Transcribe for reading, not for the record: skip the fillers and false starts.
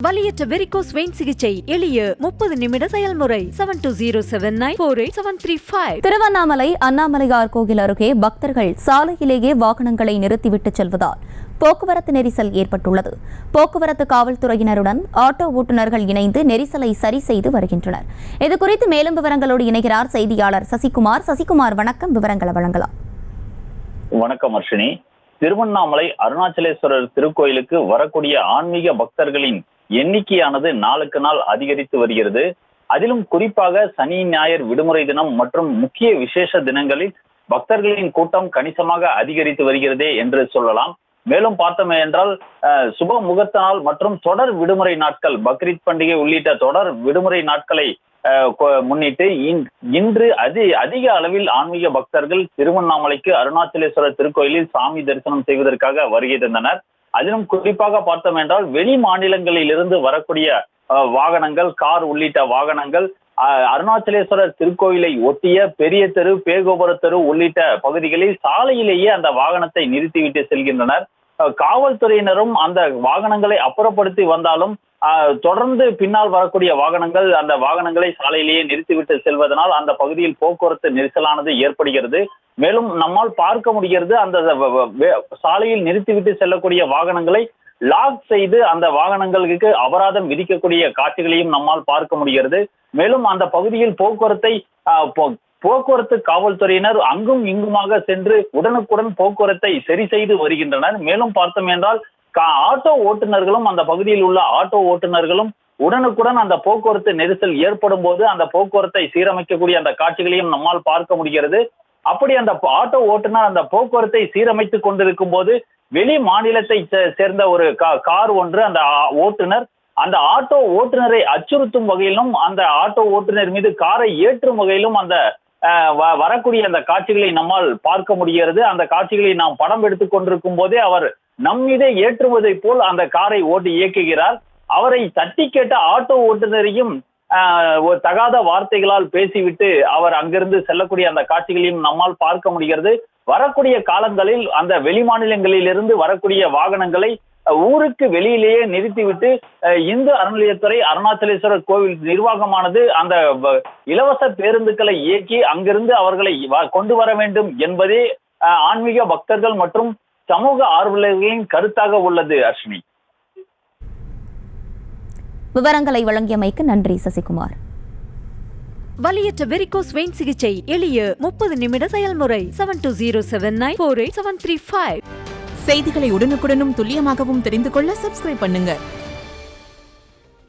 வலியற்ற varicose vein சிகிச்சை எளிய 30 நிமிட செயல்முறை 7207948735. திருவண்ணாமலை அண்ணாமலையார் கோயில் அருகே பக்தர்கள் சாலையிலேயே வாகனங்களை நிறுத்திவிட்டு செல்வதால் போக்குவரத்து நெரிசல் ஏற்பட்டுள்ளது. போக்குவரத்து காவல்துறையினருடன் ஆட்டோ ஓட்டுநர்கள் இணைந்து நெரிசலை சரி செய்து வருகின்றனர். இதுகுறித்து மேலும் விவரங்களோடு இணைகிறார் செய்தியாளர் சசிகுமார். சசிகுமார், வணக்கம். விவரங்களை வழங்கலாம். வணக்கம் அர்ஷினி. திருவண்ணாமலை அருணாச்சலேஸ்வரர் திருக்கோயிலுக்கு வரக்கூடிய ஆன்மீக பக்தர்களின் எண்ணிக்கையானது நாளுக்கு நாள் அதிகரித்து வருகிறது. அதிலும் குறிப்பாக சனி ஞாயிறு விடுமுறை தினம் மற்றும் முக்கிய விசேஷ தினங்களில் பக்தர்களின் கூட்டம் கணிசமாக அதிகரித்து வருகிறதே என்று சொல்லலாம். மேலும் பார்த்தோம் என்றால் சுப முகூர்த்த நாள் மற்றும் தொடர் விடுமுறை நாட்கள், பக்ரீத் பண்டிகை உள்ளிட்ட தொடர் விடுமுறை நாட்களை முன்னிட்டு இன்று அதிக அளவில் ஆன்மீக பக்தர்கள் திருவண்ணாமலைக்கு அருணாச்சலேஸ்வரர் திருக்கோயிலில் சாமி தரிசனம் செய்வதற்காக வருகை தந்தனர். அதிலும் குறிப்பாக பார்த்தோம் என்றால் வெளி மாநிலங்களில் இருந்து வரக்கூடிய வாகனங்கள், கார் உள்ளிட்ட வாகனங்கள் அருணாச்சலேஸ்வரர் திருக்கோயிலை ஒட்டிய பெரிய தெரு, பேகோபுர தெரு உள்ளிட்ட பகுதிகளில் சாலையிலேயே அந்த வாகனத்தை நிறுத்திவிட்டு செல்கின்றனர். காவல்துறையினரும் அந்த வாகனங்களை அப்புறப்படுத்தி வந்தாலும் தொடர்ந்து பின்னால் வரக்கூடிய வாகனங்கள் அந்த வாகனங்களை சாலையிலேயே நிறுத்திவிட்டு செல்வதனால் அந்த பகுதியில் போக்குவரத்து நெரிசலானது ஏற்படுகிறது. மேலும் நம்மால் பார்க்க முடிகிறது, அந்த சாலையில் நிறுத்திவிட்டு செல்லக்கூடிய வாகனங்களை லாக் செய்து அந்த வாகனங்களுக்கு அபராதம் விதிக்கக்கூடிய காட்சிகளையும் நம்மால் பார்க்க முடிகிறது. மேலும் அந்த பகுதியில் போக்குவரத்து காவல்துறையினர் அங்கும் இங்குமாக சென்று உடனுக்குடன் போக்குவரத்தை சரி செய்து வருகின்றனர். மேலும் பார்த்தோம் என்றால் ஆட்டோ ஓட்டுநர்களும் அந்த பகுதியில் உள்ள ஆட்டோ ஓட்டுநர்களும் உடனுக்குடன் அந்த போக்குவரத்து நெரிசல் ஏற்படும் போது அந்த போக்குவரத்தை சீரமைக்கக்கூடிய அந்த காட்சிகளையும் நம்மால் பார்க்க முடிகிறது. அப்படி அந்த ஆட்டோ ஓட்டுநர் அந்த போக்குவரத்தை சீரமைத்துக் கொண்டிருக்கும் போது வெளி மாநிலத்தை சேர்ந்த ஒரு கார் ஒன்று அந்த ஓட்டுநர் அந்த ஆட்டோ ஓட்டுநரை அச்சுறுத்தும் வகையிலும் அந்த ஆட்டோ ஓட்டுநர் மீது காரை ஏற்றும் வகையிலும் அந்த வரக்கூடிய அந்த காட்சிகளை நம்மால் பார்க்க முடிகிறது. அந்த காட்சிகளை நாம் படம் எடுத்துக் கொண்டிருக்கும் போதே அவர் நம் மீதே ஏற்றுவதை போல் அந்த காரை ஓட்டி இயக்குகிறார். அவரை தட்டி கேட்ட ஆட்டோ ஓட்டுநரையும் ஒரு தகாத வார்த்தைகளால் பேசிவிட்டு அவர் அங்கிருந்து செல்லக்கூடிய அந்த காட்சிகளையும் நம்மால் பார்க்க முடிகிறது. வரக்கூடிய காலங்களில் அந்த வெளி மாநிலங்களில் இருந்து வரக்கூடிய வாகனங்களை ஊருக்கு வெளியிலேயே நிறுத்திவிட்டு இந்து அறநிலையத்துறை அருணாச்சலேஸ்வரர் கோவில் நிர்வாகமானது அந்த இலவச பேருந்துகளை இயக்கி அங்கிருந்து அவர்களை கொண்டு வர வேண்டும் என்பதே ஆன்மீக பக்தர்கள் மற்றும் சமூக ஆர்வலர்களின் கருத்தாக உள்ளது. அர்ஷினி, விவரங்களை வழங்கியமைக்கு நன்றி சசிகுமார். வலியற்ற வெரிகோஸ் வெயின் சிகிச்சை எளிய 30 நிமிட செயல்முறை 7207948735. செய்திகளை உடனுக்குடனும் துல்லியமாகவும் தெரிந்து கொள்ள சப்ஸ்கிரைப் பண்ணுங்க.